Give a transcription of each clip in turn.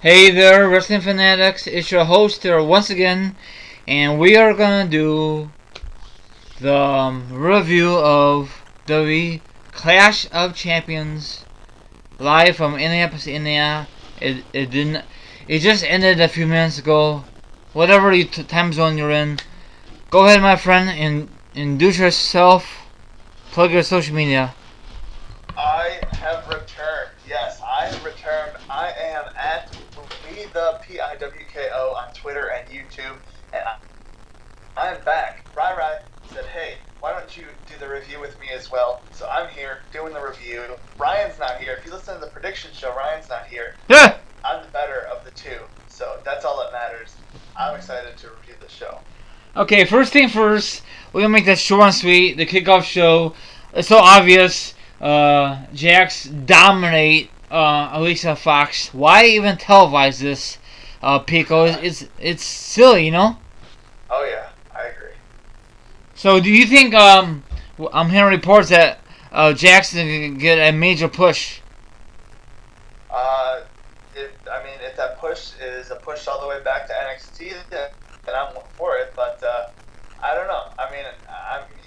Hey there, Wrestling Fanatics. It's your host here once again, and we are gonna do the review of the Clash of Champions live from Indianapolis, Indiana. It didn't. It just ended a few minutes ago. Whatever time zone you're in, go ahead, my friend, and introduce yourself. Plug your social media. I have returned. Yes, I have returned. I am at me the PIWKO on Twitter and YouTube, and I'm back. Rai said, "Hey, why don't you do the review with me as well?" So I'm here doing the review. Ryan's not here. If you listen to the prediction show, Ryan's not here. Yeah. I'm the better of the two, so that's all that matters. I'm excited to review the show. Okay, first thing first, we're gonna make this short and sweet. The kickoff show. It's so obvious. Jax dominate Alicia Fox. Why even televise this, Pico? It's silly, you know. Oh yeah, I agree. So, do you think I'm hearing reports that Jax is gonna get a major push? If that push is a push all the way back to NXT, then I'm for it. But I don't know.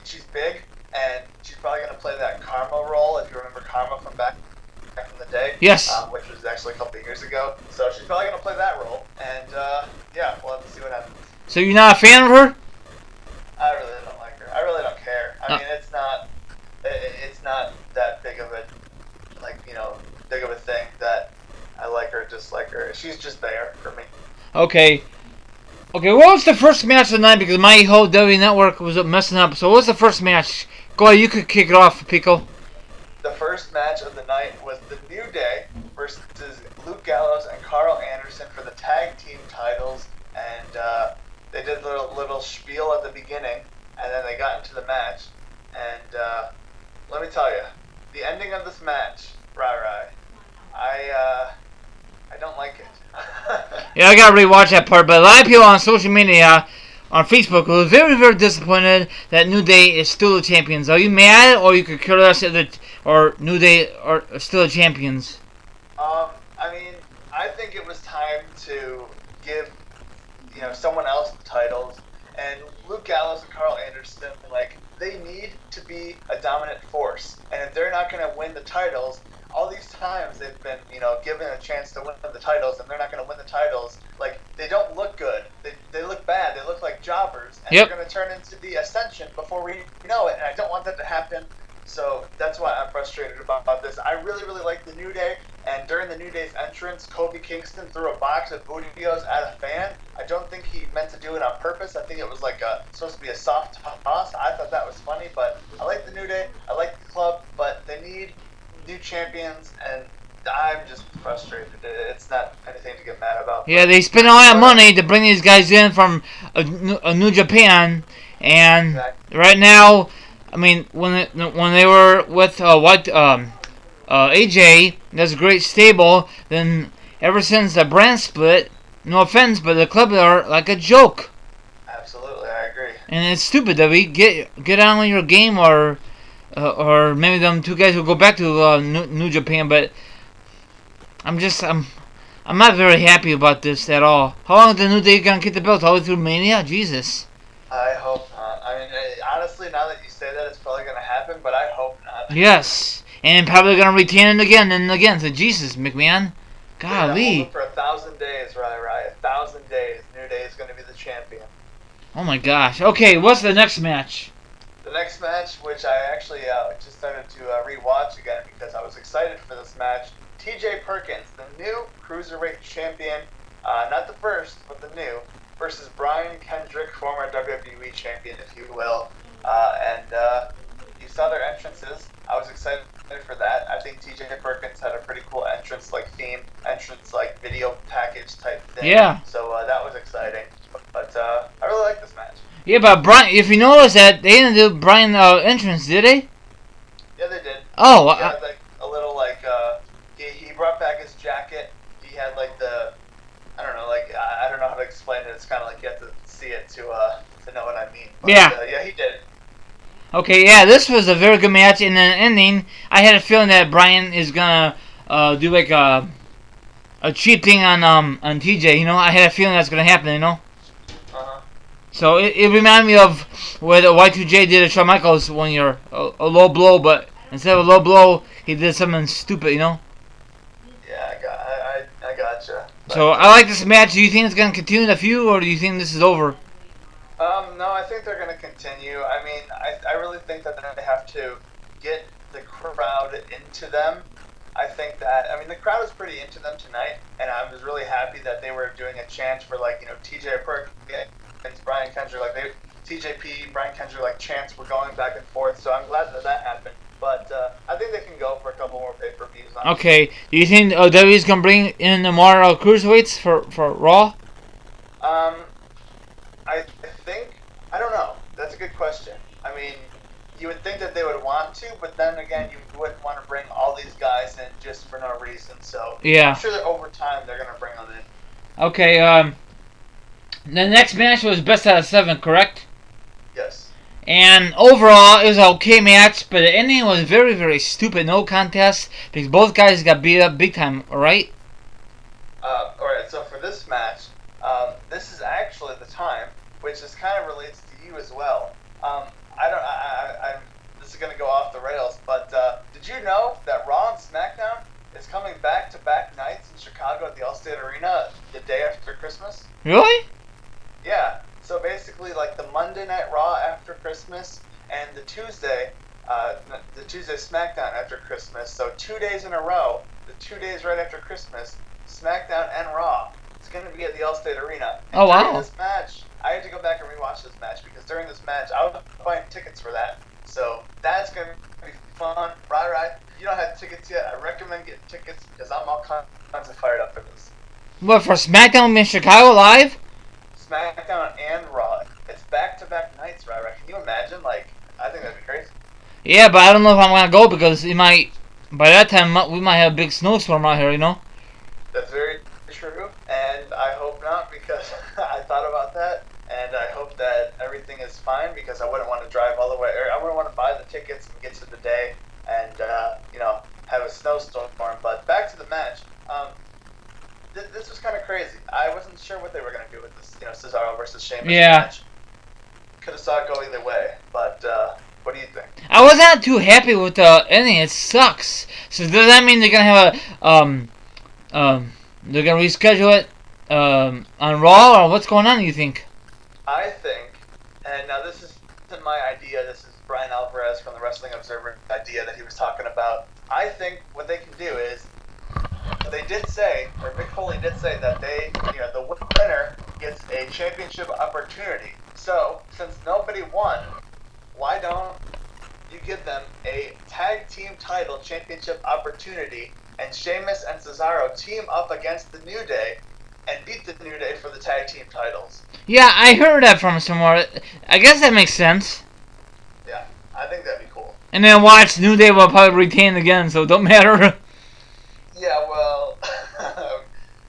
She's big, and she's probably going to play that Karma role. If you remember Karma from back in the day, Yes. Which was actually a couple of years ago. So she's probably going to play that role, and yeah, we'll have to see what happens. So you're not a fan of her? I really don't like her. I really don't care. It's not that big of a big of a thing that I like her, dislike her. She's just there for me. Okay. Okay, what was the first match of the night? Because my whole W network was messing up. So what was the first match? Go ahead, you could kick it off, Pico. The first match of the night was The New Day versus Luke Gallows and Carl Anderson for the tag team titles. And they did a little spiel at the beginning, and then they got into the match. And let me tell you, the ending of this match, Rai, I don't like it. Yeah, I gotta rewatch that part. But a lot of people on social media, on Facebook, were very, very disappointed that New Day is still the champions. Are you mad, or you could care less or New Day are still the champions? I think it was time to give someone else the titles, and Luke Gallows and Carl Anderson, they need to be a dominant force. And if they're not going to win the titles, all these times they've been, given a chance to win the titles, and they're not going to win the titles. They don't look good. They look bad. They look like jobbers, and Yep. They're going to turn into the Ascension before we know it. And I don't want that to happen. So that's why I'm frustrated about this. I really, really like the New Day, and during the New Day's entrance, Kofi Kingston threw a box of Booty-O's at a fan. I don't think he meant to do it on purpose. I think it was supposed to be a soft toss. I thought that was funny, but I like the New Day. I like the club, but they need new champions, and I'm just frustrated. It's not anything to get mad about. Yeah, they spent all that money to bring these guys in from a New Japan, and Exactly. right now, I mean, when they were with AJ, that's a great stable. Then ever since the brand split, no offense, but the club are like a joke, Absolutely, I agree. and it's stupid that we get on with your game, or maybe them two guys will go back to New Japan. But I'm not very happy about this at all. How long is the New Day gonna get the belt? All the way through Mania? Jesus. I hope not. Honestly, now that you say that, it's probably going to happen, but I hope not. Yes, and probably gonna retain it again and again. So Jesus, McMahon, golly. For 1,000 days, right? 1,000 days. New Day is going to be the champion. Oh my gosh. Okay, what's the next match? The next match, which I actually just started to rewatch again because I was excited for this match, T.J. Perkins, the new Cruiserweight champion, not the first, but the new, versus Brian Kendrick, former WWE champion, if you will. You saw their entrances. I was excited for that. I think T.J. Perkins had a pretty cool entrance, theme entrance, video package type thing. Yeah. So that was exciting. But I really like this match. Yeah, but Brian, if you notice that they didn't do Brian entrance, did they? Yeah, they did. Oh, He had a little he brought back his jacket. He had the I don't know I don't know how to explain it. It's kind of you have to see it to know what I mean. But, yeah. Yeah, he did. Okay, yeah, this was a very good match. In the ending, I had a feeling that Brian is gonna do a a cheap thing on TJ. You know, I had a feeling that's gonna happen. You know. Uh-huh. So it reminded me of what Y2J did to Shawn Michaels one year, a low blow, but instead of a low blow, he did something stupid. You know. Yeah, I gotcha. So I like this match. Do you think it's gonna continue the feud, or do you think this is over? No, I think they're going to continue. I mean, I really think that they have to get the crowd into them. I think that, I mean, the crowd was pretty into them tonight, and I was really happy that they were doing a chant for, like, you know, TJ Perkins, Brian Kendrick, like, TJP, Brian Kendrick, like, chants were going back and forth, so I'm glad that that happened. But I think they can go for a couple more pay-per-views. Okay, do you think WWE's gonna bring in the more cruiserweights for Raw? I think, I don't know. That's a good question. I mean, you would think that they would want to, but then again, you wouldn't want to bring all these guys in just for no reason. So yeah, I'm sure that over time they're gonna bring them in. Okay. The next match was best out of 7, correct? Yes. And overall, it was an okay match, but the ending was very, very stupid. No contest because both guys got beat up big time. All right. All right. So for this match, this is actually the time, which is kind of relates to you as well. This is gonna go off the rails, but did you know that Raw and SmackDown is coming back-to-back nights in Chicago at the Allstate Arena the day after Christmas? Really? Yeah. So basically, like the Monday Night Raw after Christmas and the Tuesday SmackDown after Christmas. So 2 days in a row, the 2 days right after Christmas, SmackDown and Raw. It's going to be at the Allstate Arena. And oh, wow. During this match, I had to go back and rewatch this match because during this match, I was buying tickets for that. So that's going to be fun. Right. You don't have tickets yet. I recommend getting tickets because I'm all kinds of fired up for this. What, for SmackDown in Chicago live? SmackDown and Raw. It's back-to-back nights, right? Can you imagine? Like, I think that'd be crazy. Yeah, but I don't know if I'm going to go because by that time, we might have a big snowstorm out here, you know? That's very true, and I hope not because I thought about that, and I hope that everything is fine because I wouldn't want to drive all the way, or I wouldn't want to buy the tickets and get to the day and, have a snowstorm. But back to the match. This was kind of crazy. I wasn't sure what they were going to do with this, Cesaro versus Sheamus match. Could have saw it go either way, but what do you think? I was not too happy with the ending. It sucks. So does that mean they're going to have they're going to reschedule it on Raw, or what's going on, you think? I think, and now this isn't my idea, this is Brian Alvarez from the Wrestling Observer idea that he was talking about. I think what they can do is, they did say, or Mick Foley did say that the winner gets a championship opportunity. So, since nobody won, why don't you give them a tag team title championship opportunity, and Sheamus and Cesaro team up against the New Day and beat the New Day for the tag team titles? Yeah, I heard that from somewhere. I guess that makes sense. Yeah, I think that'd be cool. And then watch, New Day will probably retain again, so it don't matter. Yeah, well,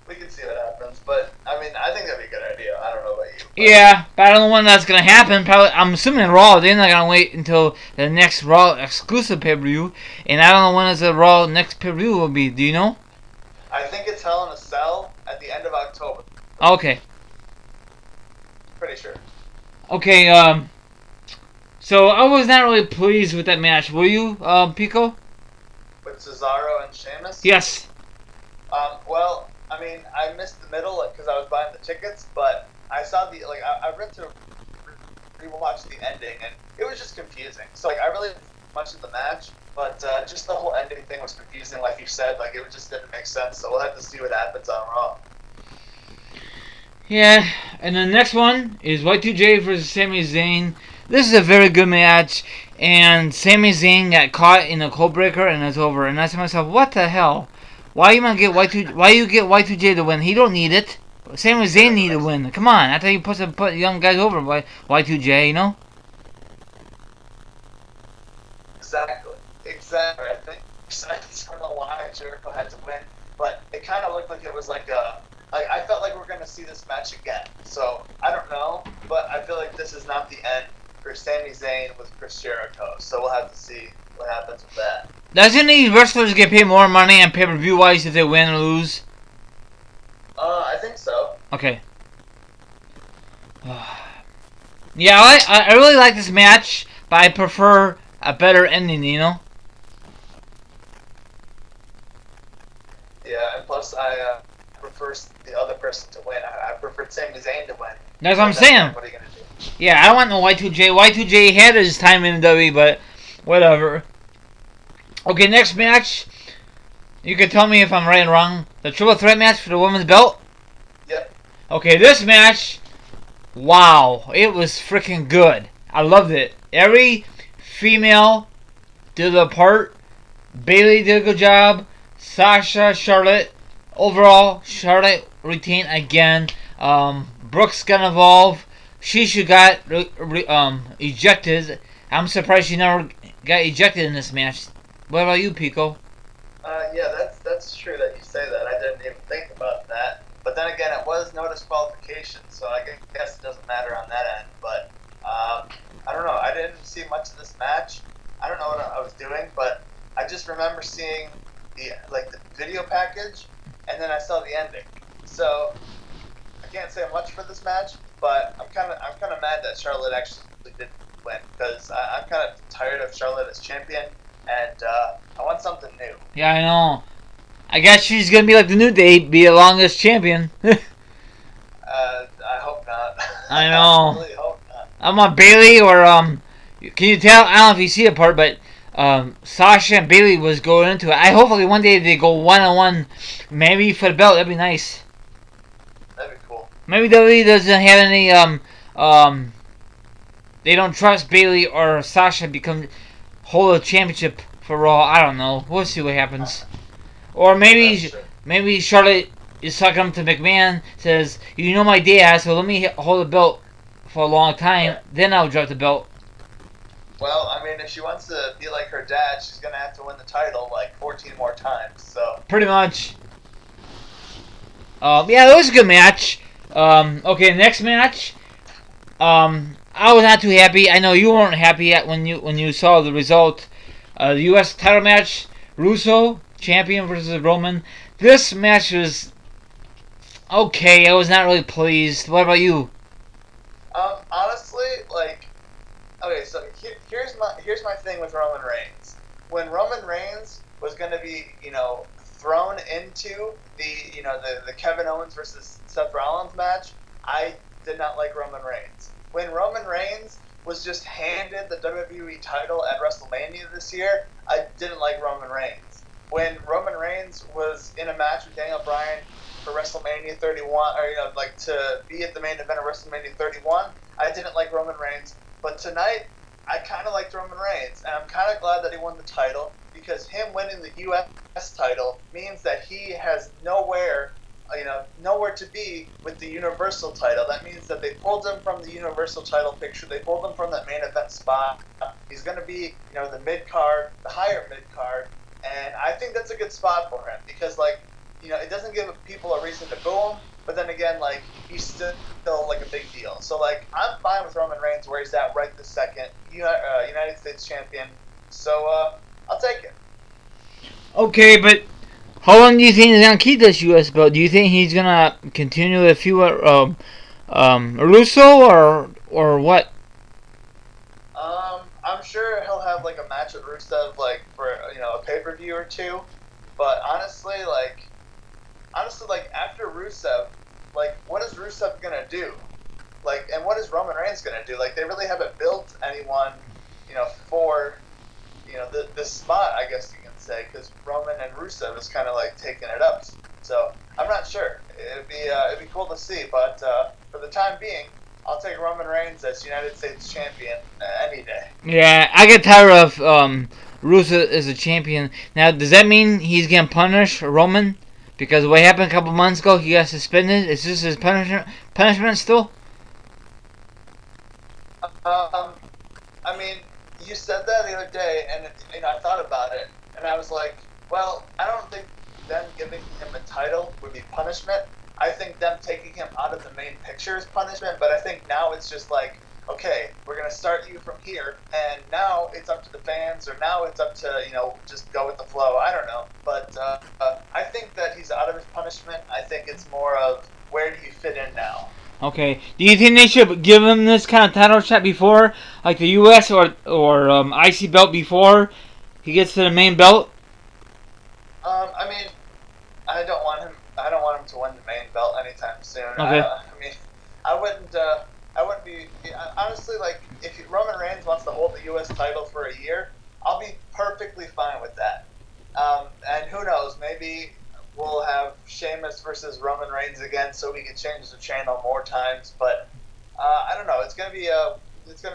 we can see what happens, but I mean, I think that'd be a good idea. I don't know about you. Yeah, but I don't know when that's gonna happen. Probably, I'm assuming Raw. They're not gonna wait until the next Raw exclusive pay-per-view, and I don't know when the Raw next pay-per-view will be. Do you know? I think it's Hell in a Cell at the end of October. Okay. Pretty sure. Okay. So I was not really pleased with that match. Were you, Pico? With Cesaro and Sheamus? Yes. Well, I mean, I missed the middle because I was buying the tickets, but I saw I read to rewatch the ending, and it was just confusing. So, I really didn't much of the match, but just the whole ending thing was confusing, like you said. It just didn't make sense, so we'll have to see what happens on Raw. Yeah, and the next one is Y2J versus Sami Zayn. This is a very good match, and Sami Zayn got caught in a code breaker, and it's over. And I said to myself, what the hell? Why you get Y2J to win? He don't need it. Sami Zayn need to win. Come on, I thought you put young guys over by Y2J, you know? Exactly. I think I don't know why Jericho had to win, but it kind of looked like it was I felt like we're going to see this match again. So, I don't know, but I feel like this is not the end for Sami Zayn with Chris Jericho. So, we'll have to see what happens with that. Doesn't these wrestlers get paid more money on pay-per-view wise if they win or lose? think so. Okay. Yeah, I really like this match, but I prefer a better ending, you know? Yeah, and plus I prefer the other person to win. I prefer Sami Zayn to win. That's what I'm But then saying. again, what are you gonna do? Yeah, I don't want no Y2J. Y2J had his time in the WWE, but whatever. Okay, next match. You can tell me if I'm right and wrong. The triple threat match for the women's belt. Yep. Okay, this match, wow, it was freaking good. I loved it. Every female did their part. Bailey did a good job. Sasha, Charlotte. Overall, Charlotte retained again. Brooks got involved. She got ejected. I'm surprised she never got ejected in this match. What about you, Pico? Yeah, that's true that you say that. I didn't even think about that. But then again, it was no disqualification, so I guess it doesn't matter on that end. But I don't know. I didn't see much of this match. I don't know what I was doing, but I just remember seeing the video package, and then I saw the ending. So I can't say much for this match, but I'm kind of mad that Charlotte actually didn't win because I'm kind of tired of Charlotte as champion, and I want something new. Yeah, I know. I guess she's gonna be like the New Day, be the longest champion. I hope not. I know. I really hope not. I'm on Bailey or Can you tell? I don't know if you see the part, but Sasha and Bailey was going into it. I hopefully one day they go 1-on-1, maybe for the belt. That'd be nice. That'd be cool. Maybe WWE doesn't have any they don't trust Bailey or Sasha become hold a championship for Raw. I don't know. We'll see what happens. Or maybe Charlotte is talking up to McMahon, says, "You know my dad, so let me hold the belt for a long time. Then I'll drop the belt." Well, I mean, if she wants to be like her dad, she's gonna have to win the title like 14 more times. So Pretty much. Yeah, that was a good match. Okay, next match. I was not too happy. I know you weren't happy when you saw the result. The U.S. title match, Russo champion versus Roman. This match was okay. I was not really pleased. What about you? honestly, like, okay, so here's my thing with Roman Reigns. When Roman Reigns was gonna be, thrown into the Kevin Owens versus Seth Rollins match, I did not like Roman Reigns. When Roman Reigns was just handed the WWE title at WrestleMania this year, I didn't like Roman Reigns. When Roman Reigns was in a match with Daniel Bryan for WrestleMania 31, or to be at the main event of WrestleMania 31, I didn't like Roman Reigns. But tonight, I kind of liked Roman Reigns, and I'm kind of glad that he won the title, because him winning the U.S. title means that he has nowhere to be with the Universal title. That means that they pulled him from the Universal title picture. They pulled him from that main event spot. He's going to be, the mid card, the higher mid card, and I think that's a good spot for him because, it doesn't give people a reason to boo him, but then again, he's still a big deal. So, I'm fine with Roman Reigns where he's at right this second, United States champion. So, I'll take it. Okay, but how long do you think he's gonna keep this U.S. belt? Do you think he's gonna continue the feud with Russo or what? I'm sure he'll have a match with Rusev for a pay-per-view or two. But honestly, after Rusev, what is Rusev gonna do? And what is Roman Reigns gonna do? They really haven't built anyone, for this spot, I guess you can say, because Roman and Rusev is kind of taking it up. So I'm not sure. It'd be cool to see, but for the time being, I'll take Roman Reigns as United States champion any day. Yeah, I get tired of Russo as a champion. Now, does that mean he's gonna punish Roman? Because what happened a couple months ago, he got suspended. Is this his punishment still? I mean, you said that the other day, and I thought about it, and I was like, well, I don't think them giving him a title would be punishment. I think them taking him out of the main picture is punishment, but I think now it's just okay, we're going to start you from here, and now it's up to the fans, or now it's up to, just go with the flow. I don't know. But I think that he's out of his punishment. I think it's more of where fit in now. Okay. Do you think they should give him this kind of title shot before, like the U.S. or IC belt before he gets to the main belt? I mean, I don't want him. I don't want him to win the main belt anytime soon. Okay. I mean, I wouldn't. I wouldn't be honestly like if Roman Reigns wants to hold the U.S. title for a year, I'll be perfectly fine with that. And who knows? Maybe we'll have Sheamus versus Roman Reigns again, so we can change the channel more times. But I don't know. It's gonna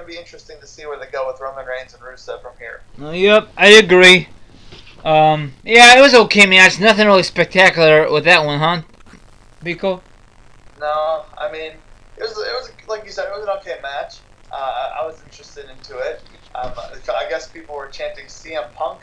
be interesting to see where they go with Roman Reigns and Rusev from here. Yep, I agree. Yeah, it was okay match. Nothing really spectacular with that one, huh, Biko? No, I mean it was like you said, it was an okay match. I was interested into it. I guess people were chanting CM Punk.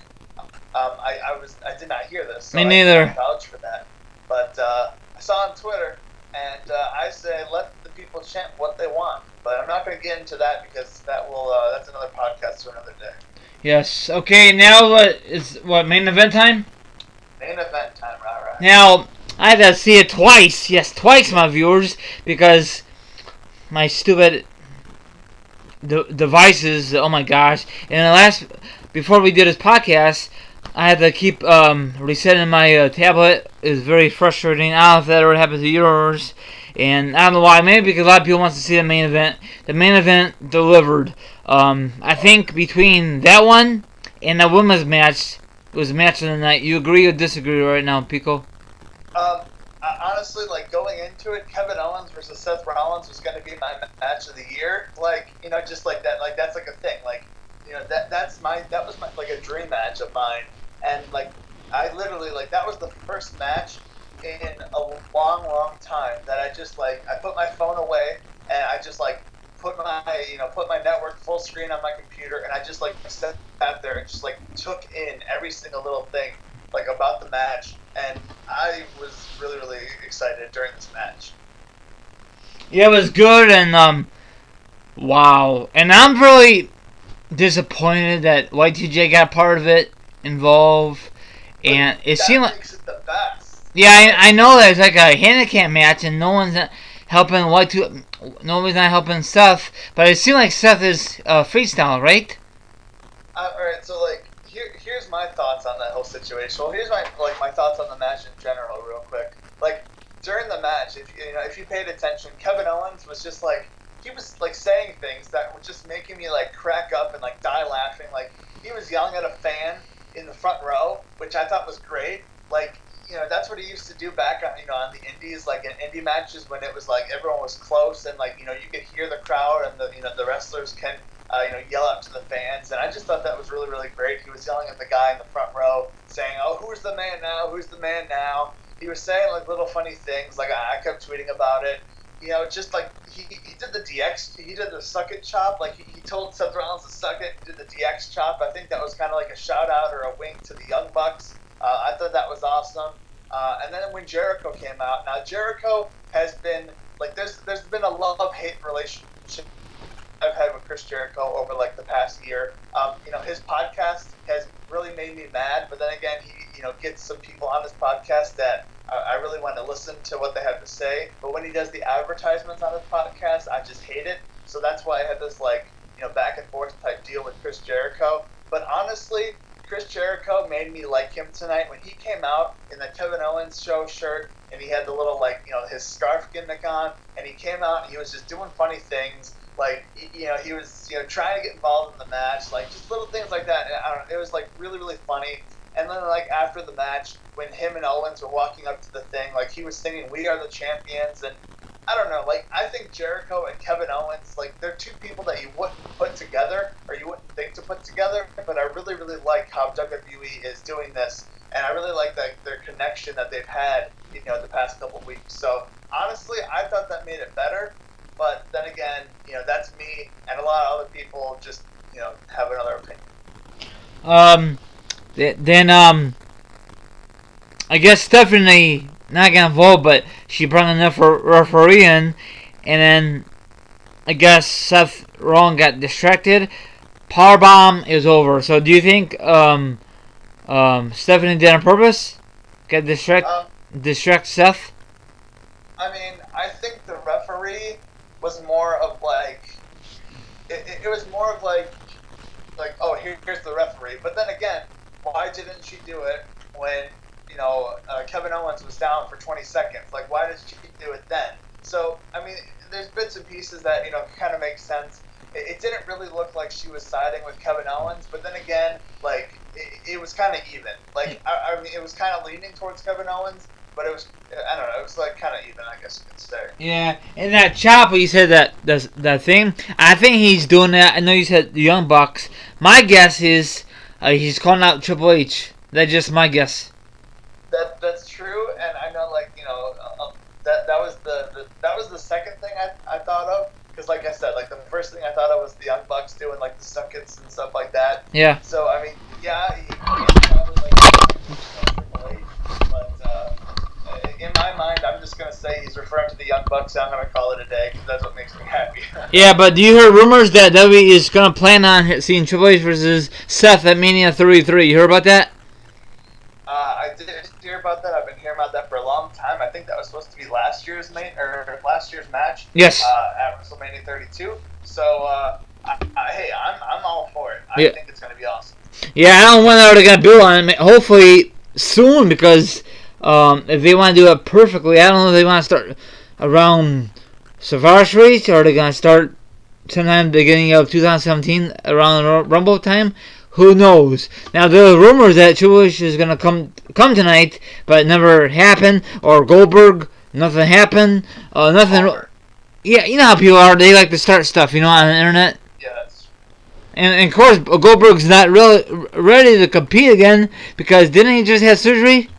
I did not hear this. So Me neither. I can't vouch for that. But I saw on Twitter, and I say let the people chant what they want. But I'm not going to get into that because that's another podcast for another day. Yes. Okay. Now what main event time? Main event time, right? Now I had to see it twice. Yes, twice, my viewers, because my stupid devices. Oh my gosh! And before we did this podcast, I had to keep resetting my tablet. It was very frustrating. I don't know if that ever happened to yours. And I don't know why. Maybe because a lot of people want to see the main event. The main event delivered. I think between that one and the women's match was the match of the night. You agree or disagree right now, Pico? Honestly, like going into it, Kevin Owens versus Seth Rollins was going to be my match of the year. Like, just like that. Like that's like a thing. Like, that was my like a dream match of mine. And like I literally like that was the first match in a long time that I just like I put my phone away and I just like put my network full screen on my computer and I just like sat there and just like took in every single little thing like about the match, and I was really excited during this match. Yeah, it was good, and wow. And I'm really disappointed that Y2J got part of it involved, and it seemed like makes it the best. Yeah, I know that it's like a handicap match, and no one's helping nobody's not helping Seth, but it seemed like Seth is freestyle, right? All right, so like here's my thoughts on that whole situation. Well, here's my thoughts on the match in general, real quick. Like during the match, if you paid attention, Kevin Owens was just like he was like saying things that were just making me like crack up and like die laughing. Like he was yelling at a fan in the front row, which I thought was great. Like that's what he used to do back on on the indies, like in indie matches when it was like everyone was close and like you could hear the crowd and the wrestlers can yell out to the fans, and I just thought that was really great. He was yelling at the guy in the front row, saying, "Oh, who's the man now? Who's the man now?" He was saying like little funny things. Like I kept tweeting about it. Just like he did the DX, he did the suck it chop. Like he told Seth Rollins to suck it. He did the DX chop. I think that was kind of like a shout out or a wink to the Young Bucks. I thought that was awesome. And then when Jericho came out, now Jericho has been like there's been a love-hate relationship I've had with Chris Jericho over like the past year. His podcast has really made me mad, but then again, he gets some people on his podcast that I really want to listen to what they have to say. But when he does the advertisements on his podcast, I just hate it. So that's why I had this like back and forth type deal with Chris Jericho. But honestly, Chris Jericho made me like him tonight when he came out in the Kevin Owens show shirt and he had the little like his scarf gimmick on, and he came out and he was just doing funny things. Like he was trying to get involved in the match, like just little things like that. And I don't know, it was like really funny. And then like after the match, when him and Owens were walking up to the thing, like he was singing "We Are the Champions," and I don't know, like I think Jericho and Kevin Owens, like they're two people that you wouldn't put together or you wouldn't think to put together. But I really like how WWE is doing this, and I really like their connection that they've had the past couple weeks. So honestly, I thought that made it better. But then again, that's me, and a lot of other people just, have another opinion. I guess Stephanie not got involved, but she brought enough referee in, and then I guess Seth Rollins got distracted. Powerbomb is over. So do you think Stephanie did on purpose? Distract Seth? I mean, I think the referee was more of like, it was more of like, oh, here's the referee. But then again, why didn't she do it when Kevin Owens was down for 20 seconds? Like, why did she do it then? So I mean, there's bits and pieces that kind of make sense. It didn't really look like she was siding with Kevin Owens, but then again, like it was kind of even. Like I mean, it was kind of leaning towards Kevin Owens, but it was, I don't know, it was like kind of even, I guess you could say. Yeah, and that chop, you said that thing. I think he's doing that. I know you said the Young Bucks. My guess is he's calling out Triple H. That's just my guess. That's true, and I know, like, that was the second thing I thought of, because like I said, like the first thing I thought of was the Young Bucks doing like the suckets and stuff like that. Yeah. So I mean, yeah, he probably like Triple H, but in my mind, I'm just gonna say he's referring to the Young Bucks. And I'm gonna call it a day because that's what makes me happy. Yeah, but do you hear rumors that WWE is gonna plan on seeing Triple H versus Seth at Mania 33? You heard about that? I did hear about that. I've been hearing about that for a long time. I think that was supposed to be last year's match. Yes. At WrestleMania 32. So, hey, I'm all for it. I think it's gonna be awesome. Yeah, I don't know when they're gonna build on it. Hopefully soon, because if they want to do it perfectly, I don't know if they want to start around Survivor Series or they're gonna start sometime beginning of 2017 around the Rumble time. Who knows? Now there are rumors that Triple H is gonna come tonight, but it never happened. Or Goldberg, nothing happened. Nothing. Yeah, you know how people are. They like to start stuff, on the internet. Yes. And of course, Goldberg's not really ready to compete again because didn't he just have surgery?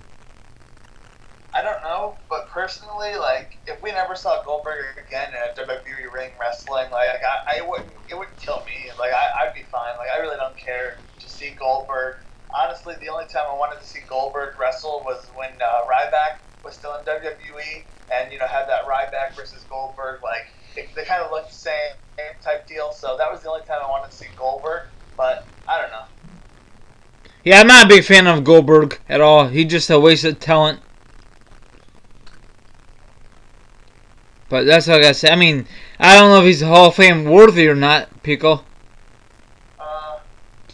I don't know, but personally, like, if we never saw Goldberg again in a WWE ring wrestling, like, it wouldn't kill me. Like, I'd be fine. Like, I really don't care to see Goldberg. Honestly, the only time I wanted to see Goldberg wrestle was when Ryback was still in WWE, and had that Ryback versus Goldberg, like, they kind of looked the same type deal. So that was the only time I wanted to see Goldberg. But I don't know. Yeah, I'm not a big fan of Goldberg at all. He's just a waste of talent. But that's what I gotta say. I mean, I don't know if he's Hall of Fame worthy or not, Pico. I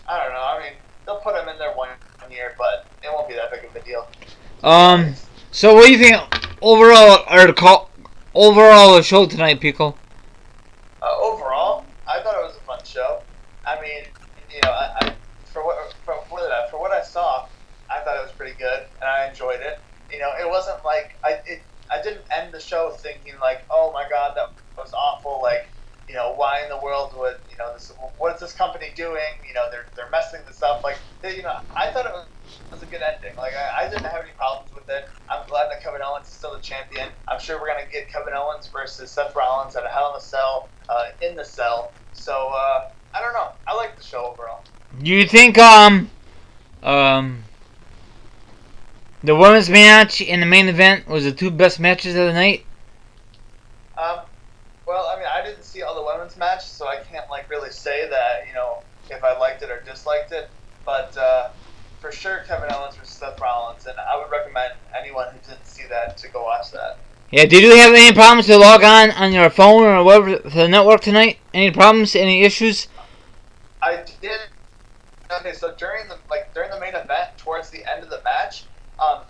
don't know. I mean, they'll put him in there one year, but it won't be that big of a deal. So what do you think overall the show tonight, Pico? Overall, I thought it was a fun show. I mean, for what I saw, I thought it was pretty good, and I enjoyed it. It wasn't like I didn't end the show thinking like, oh my god, that was awful. Like, why in the world would what is this company doing? They're messing this up. Like, I thought it was a good ending. Like, I didn't have any problems with it. I'm glad that Kevin Owens is still the champion. I'm sure we're gonna get Kevin Owens versus Seth Rollins at a Hell in a Cell in the Cell. So I don't know. I like the show overall. Do you think the women's match and the main event was the two best matches of the night? Well, I mean, I didn't see all the women's matches, so I can't really say that if I liked it or disliked it. But for sure, Kevin Owens versus Seth Rollins, and I would recommend anyone who didn't see that to go watch that. Yeah, did you have any problems to log on your phone or whatever to the network tonight? Any problems? Any issues? I did. Okay, so during the main event, towards the end of the match, I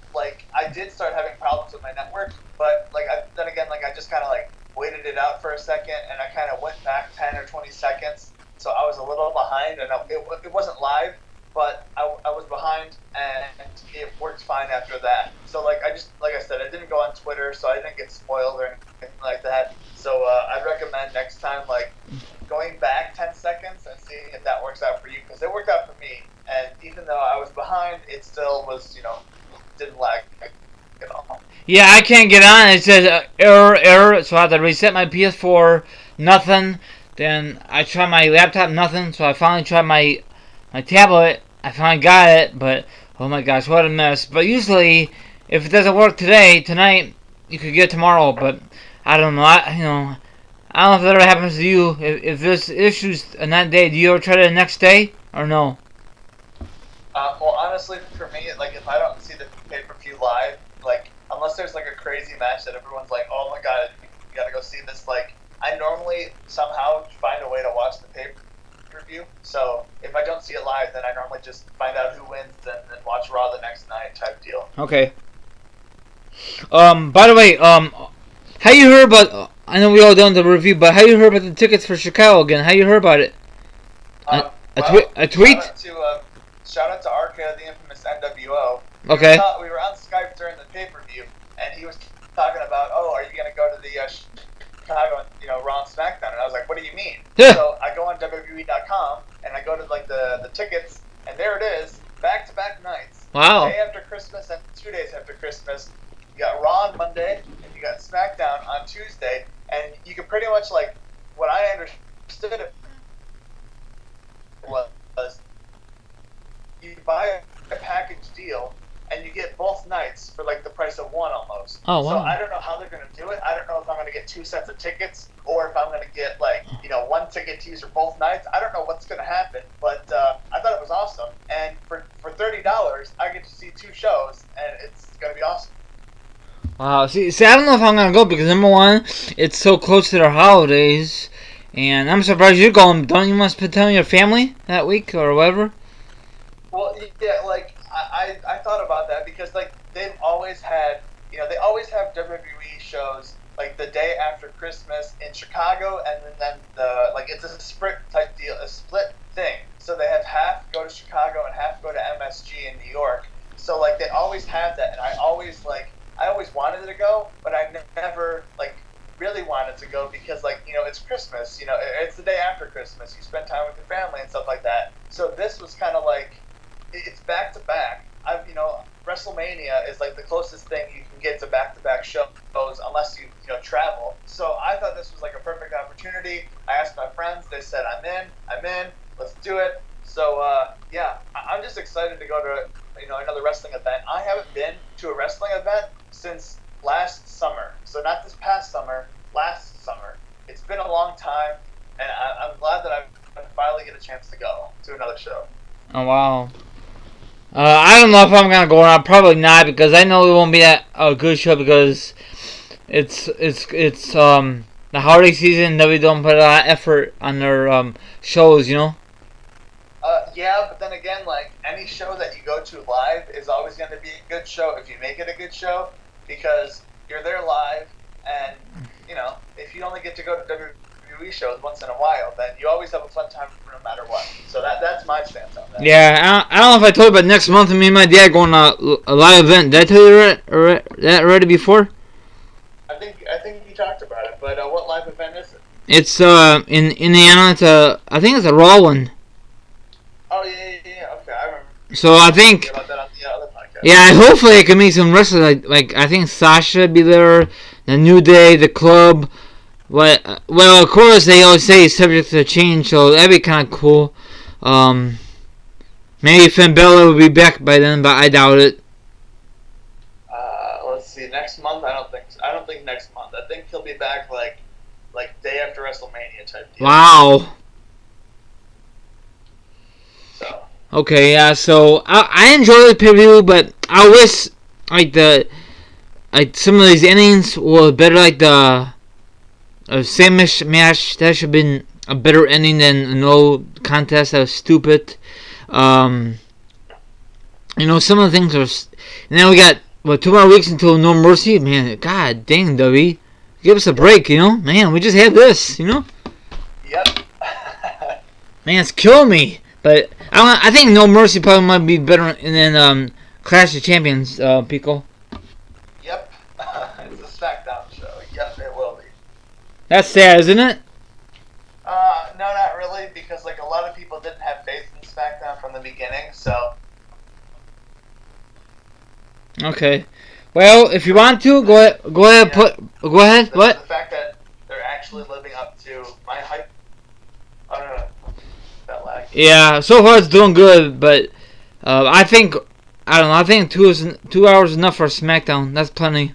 did start having problems with my network, but I just kind of waited it out for a second, and I kind of went back 10 or 20 seconds, so I was a little behind, and it wasn't live, but I was behind, and it worked fine after that. So like I said, I didn't go on Twitter, so I didn't get spoiled or anything like that. So I'd recommend next time going back 10 seconds and seeing if that works out for you, because it worked out for me, and even though I was behind, it still was didn't lag at all. Yeah, I can't get on. It says error, so I have to reset my PS4. Nothing. Then I tried my laptop. Nothing. So I finally tried my tablet. I finally got it, but oh my gosh, what a mess. But usually, if it doesn't work tonight, you could get it tomorrow. But I don't know. I don't know if that ever happens to you. If there's issues on that day, do you ever try it the next day or no? Well, honestly, for me, if I don't see the pay-per-view live, unless there's like a crazy match that everyone's like, oh my god, you gotta go see this. Like, I normally somehow find a way to watch the pay-per-view. So if I don't see it live, then I normally just find out who wins and then watch Raw the next night type deal. Okay. By the way, how you heard about? I know we all done the review, but how you heard about the tickets for Chicago again? How you heard about it? A tweet? Shout out to Arca, the infamous NWO. Okay. We were on Skype during the pay-per-view, and he was talking about, oh, are you going to go to the Chicago, Raw and SmackDown? And I was like, what do you mean? Yeah. So I go on WWE.com, and I go to like the tickets, and there it is, back-to-back nights. Wow. Day after Christmas and 2 days after Christmas. You got Raw on Monday, and you got SmackDown on Tuesday, and you can pretty much, like, what I understood it was you buy a package deal and you get both nights for like the price of one almost. Oh, wow. So I don't know how they're going to do it. I don't know if I'm going to get 2 sets of tickets or if I'm going to get like, one ticket to use for both nights. I don't know what's going to happen, but I thought it was awesome. And for $30, I get to see 2 shows and it's going to be awesome. Wow. See, I don't know if I'm gonna go because number one, it's so close to their holidays, and I'm surprised you're going. Don't you want to spend time with your family that week or whatever? Well, yeah, like I thought about that because like they've always had, they always have WWE shows like the day after Christmas in Chicago, and then it's a split type deal, a split thing. So they have half go to Chicago and half go to MSG in New York. So like they always have that, and I always wanted to go, but I never really wanted to go because it's Christmas, it's the day after Christmas. You spend time with your family and stuff like that. So this was kind of like it's back to back. WrestleMania is like the closest thing you can get to back to back shows unless you travel. So I thought this was like a perfect opportunity. I asked my friends, they said I'm in, let's do it. So yeah, I'm just excited to go to another wrestling event. I haven't been to a wrestling event since last summer. So not this past summer, last summer. It's been a long time, and I'm glad that I finally get a chance to go to another show. Oh wow. I don't know if I'm gonna go or not. Probably not because I know it won't be a good show because it's the holiday season. That we don't put a lot of effort on their shows, Yeah, but then again, like any show that you go to live is always going to be a good show if you make it a good show because you're there live, and if you only get to go to WWE shows once in a while, then you always have a fun time no matter what. So that's my stance on that. Yeah, I don't know if I told you, but next month me and my dad going to a live event. Did I tell you that already before? I think you talked about it, but what live event is it? It's in Indiana. I think it's a Raw one. Oh yeah. Okay, I remember. So I think. About that on the other podcast. Yeah, hopefully I can meet some wrestlers. Like I think Sasha be there, the New Day, the Club. Well, of course they always say it's subject to change, so that'd be kind of cool. Maybe Finn Balor will be back by then, but I doubt it. Let's see. Next month, I don't think next month. I think he'll be back like day after WrestleMania type deal. Wow. So. Okay, yeah. So I enjoy the pay-per-view, but I wish some of these endings were better. Like the same-ish match that should have been a better ending than no contest. That was stupid. Some of the things are. And then we got 2 more weeks until No Mercy. Man, god dang, W. Give us a break, Man, we just had this, Yep. Man, it's killing me. But I think No Mercy probably might be better than Clash of Champions, Pico. Yep. It's a SmackDown show. Yep, it will be. That's sad, isn't it? No, not really, because a lot of people didn't have faith in SmackDown from the beginning, so. Okay. Well, if you want to, go ahead. Go ahead. What? The fact that they're actually living up to my hype. I don't know. That lag. Yeah. So far it's doing good, but I think 2 hours is enough for SmackDown. That's plenty.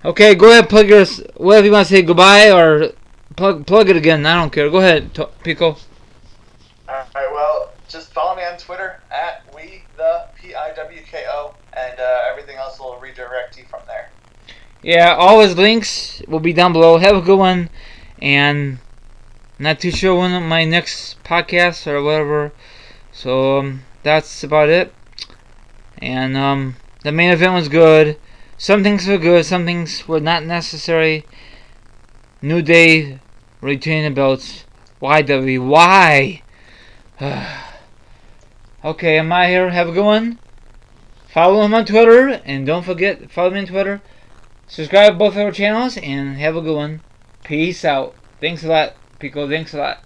Okay. Go ahead. Plug your. Whatever you want to say. Goodbye or plug it again. I don't care. Go ahead, Pico. Alright. Well, just follow me on Twitter at WeThePiwko, and everything else will redirect you from there. Yeah, all his links will be down below. Have a good one, and not too sure when my next podcast or whatever. So that's about it. And the main event was good. Some things were good, some things were not necessary. New Day retaining the belts. YW, why? Okay, I'm out here. Have a good one. Follow him on Twitter, and don't forget, follow me on Twitter. Subscribe to both of our channels, and have a good one. Peace out. Thanks a lot, Pico. Thanks a lot.